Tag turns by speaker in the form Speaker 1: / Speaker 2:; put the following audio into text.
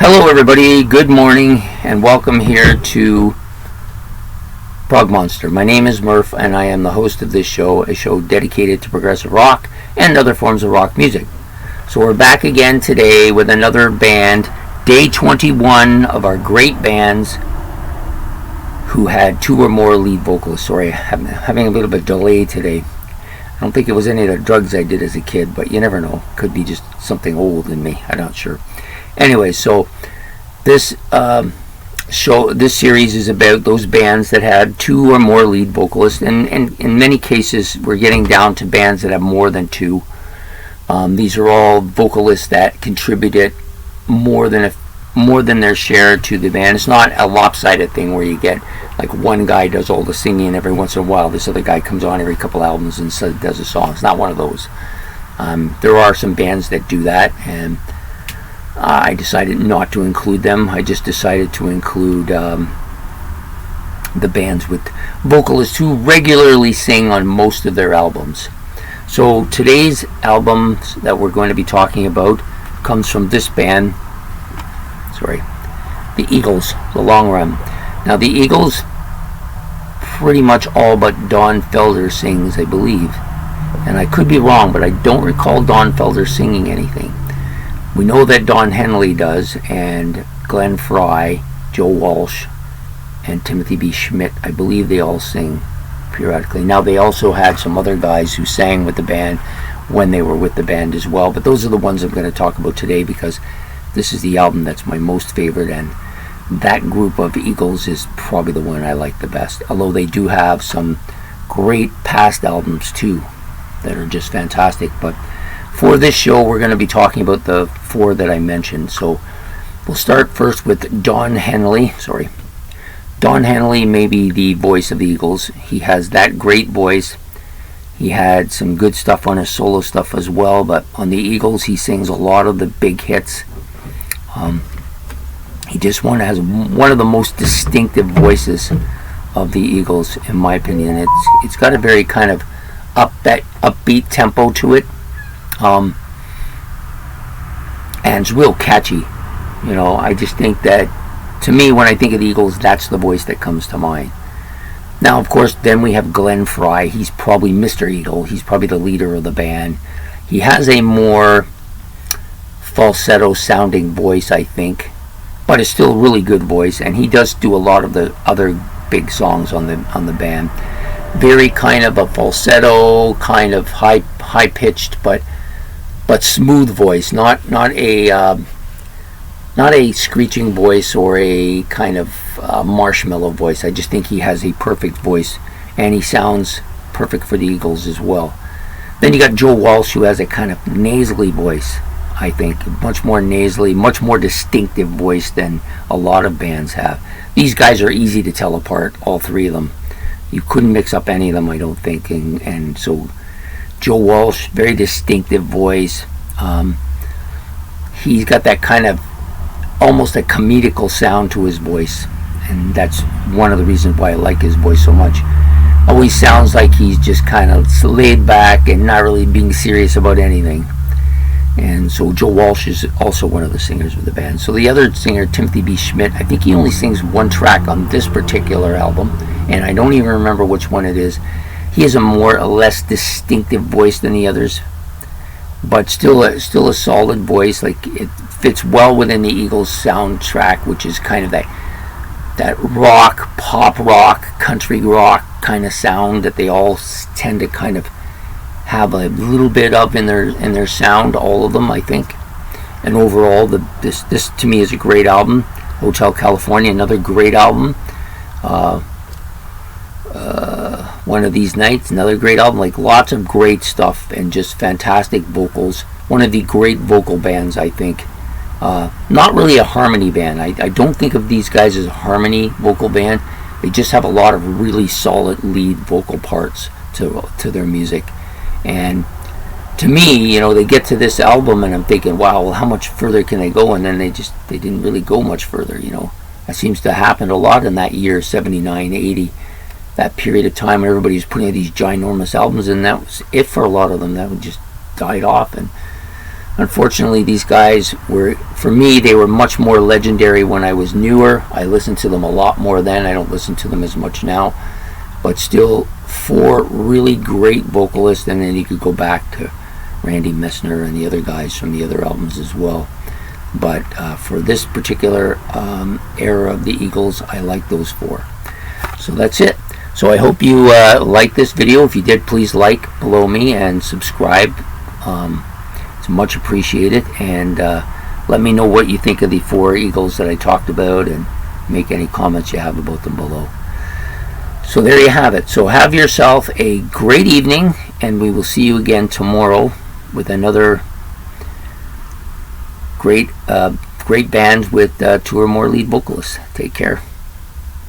Speaker 1: Hello everybody, good morning and welcome here to Prog Monster. My name is Murph and I am the host of this show, a show dedicated to progressive rock and other forms of rock music. So we're back again today with another band, day 21 of our great bands who had two or more lead vocalists. Sorry, I'm having a little bit of delay today. I don't think it was any of the drugs I did as a kid, but you never know. Could be just something old in me, I'm not sure. Anyway, so this this series is about those bands that had two or more lead vocalists, and in many cases we're getting down to bands that have more than two. These are all vocalists that contributed more than their share to the band. It's not a lopsided thing where you get like one guy does all the singing every once in a while, this other guy comes on every couple albums and does a song. It's not one of those. There are some bands that do that, and I decided not to include them. I just decided to include the bands with vocalists who regularly sing on most of their albums. So today's album that we're going to be talking about comes from this band, the Eagles, The Long Run. Now the Eagles, pretty much all but Don Felder sings, I believe. And I could be wrong, but I don't recall Don Felder singing anything. We know that Don Henley does, and Glenn Frey, Joe Walsh, and Timothy B. Schmidt, I believe they all sing periodically. Now they also had some other guys who sang with the band when they were with the band as well, but those are the ones I'm going to talk about today because this is the album that's my most favorite, and that group of Eagles is probably the one I like the best, although they do have some great past albums too that are just fantastic. But for this show, we're going to be talking about the four that I mentioned. So we'll start first with Don Henley. Don Henley may be the voice of the Eagles. He has that great voice. He had some good stuff on his solo stuff as well, but on the Eagles, he sings a lot of the big hits. He just has one of the most distinctive voices of the Eagles, in my opinion. It's got a very kind of upbeat tempo to it. And it's real catchy. I just think that, to me, when I think of the Eagles, that's the voice that comes to mind. Now, of course, then we have Glenn Frey. He's probably Mr. Eagle. He's probably the leader of the band. He has a more falsetto sounding voice, I think, but it's still a really good voice, and he does do a lot of the other big songs on the band. Very kind of a falsetto, kind of high pitched, but smooth voice, not a screeching voice or a kind of marshmallow voice. I just think he has a perfect voice, and he sounds perfect for the Eagles as well. Then you got Joe Walsh, who has a kind of nasally voice, I think, much more nasally, much more distinctive voice than a lot of bands have. These guys are easy to tell apart, all three of them. You couldn't mix up any of them, I don't think, and so Joe Walsh, very distinctive voice. He's got that kind of almost a comedical sound to his voice, and that's one of the reasons why I like his voice so much. Always sounds like he's just kind of laid back and not really being serious about anything. And so Joe Walsh is also one of the singers of the band. So the other singer, Timothy B. Schmidt, I think he only sings one track on this particular album, and I don't even remember which one it is. He has a more or less distinctive voice than the others, but still a solid voice. Like, it fits well within the Eagles soundtrack, which is kind of that rock, pop rock, country rock kind of sound that they all tend to kind of have a little bit of in their sound, all of them, I think. And overall, this to me is a great album. Hotel California, another great album. One of These Nights, another great album. Like, lots of great stuff and just fantastic vocals. One of the great vocal bands, I think. Not really a harmony band. I don't think of these guys as a harmony vocal band. They just have a lot of really solid lead vocal parts to their music. And to me, they get to this album and I'm thinking, wow, well, how much further can they go? And then they didn't really go much further. That seems to happen a lot in that year, 79, 80. That period of time when everybody was putting out these ginormous albums, and that was it for a lot of them. That would just died off, and Unfortunately, these guys were, for me, they were much more legendary when I was newer. I listened to them a lot more then. I don't listen to them as much now. But still, 4 really great vocalists, and then you could go back to Randy Messner and the other guys from the other albums as well. But for this particular era of the Eagles, I like those 4. So that's it. So I hope you like this video. If you did, please like below me and subscribe. It's much appreciated. And let me know what you think of the 4 Eagles that I talked about, and make any comments you have about them below. So there you have it. So have yourself a great evening, and we will see you again tomorrow with another great band with 2 or more lead vocalists. Take care.